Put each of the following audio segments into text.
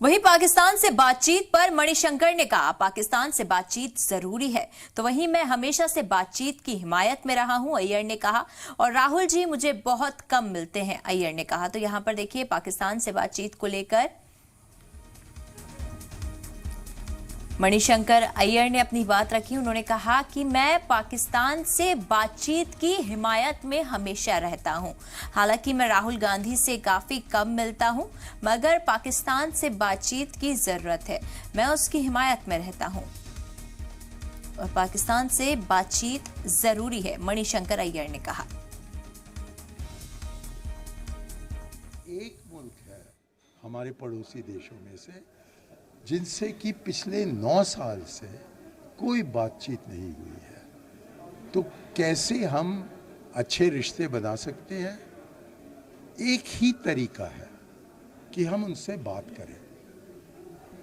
वहीं पाकिस्तान से बातचीत पर मणिशंकर ने कहा, पाकिस्तान से बातचीत जरूरी है, तो वहीं मैं हमेशा से बातचीत की हिमायत में रहा हूं, अय्यर ने कहा। और राहुल जी मुझे बहुत कम मिलते हैं, अय्यर ने कहा। तो यहां पर देखिए पाकिस्तान से बातचीत को लेकर मणिशंकर अय्यर ने अपनी बात रखी। उन्होंने कहा कि मैं पाकिस्तान से बातचीत की हिमायत में हमेशा रहता हूं। हालांकि मैं राहुल गांधी से काफी कम मिलता हूं, मगर पाकिस्तान से बातचीत की जरूरत है, मैं उसकी हिमायत में रहता हूं और पाकिस्तान से बातचीत जरूरी है, मणिशंकर अय्यर ने कहा। एक मुल्क है हमारे पड़ोसी देशों में से जिनसे कि पिछले 9 साल से कोई बातचीत नहीं हुई है, तो कैसे हम अच्छे रिश्ते बना सकते हैं? एक ही तरीका है कि हम उनसे बात करें,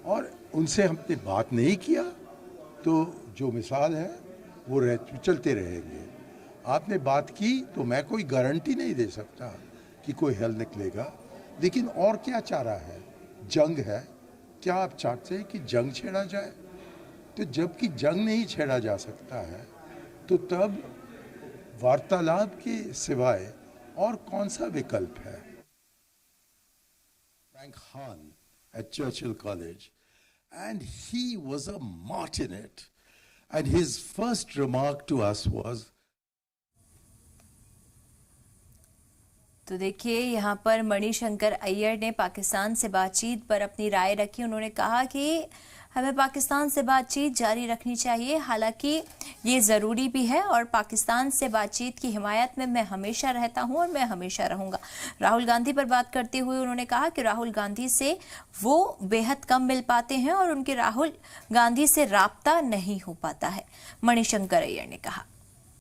और उनसे हमने बात नहीं किया तो जो मिसाल है वो चलते रहेंगे। आपने बात की तो मैं कोई गारंटी नहीं दे सकता कि कोई हल निकलेगा, लेकिन और क्या चारा है? जंग है, क्या आप चाहते हैं कि जंग छेड़ा जाए? तो जबकि जंग नहीं छेड़ा जा सकता है, तो तब वार्तालाप के सिवाय और कौन सा विकल्प है? फ्रैंक हान at Churchill College, and he was a martyr in it, and his first remark to us was, तो देखिए यहाँ पर मणिशंकर अय्यर ने पाकिस्तान से बातचीत पर अपनी राय रखी। उन्होंने कहा कि हमें पाकिस्तान से बातचीत जारी रखनी चाहिए, हालांकि ये ज़रूरी भी है, और पाकिस्तान से बातचीत की हिमायत में मैं हमेशा रहता हूं और मैं हमेशा रहूंगा। राहुल गांधी पर बात करते हुए उन्होंने कहा कि राहुल गांधी से वो बेहद कम मिल पाते हैं और उनके राहुल गांधी से राब्ता नहीं हो पाता है, मणिशंकर अय्यर ने कहा।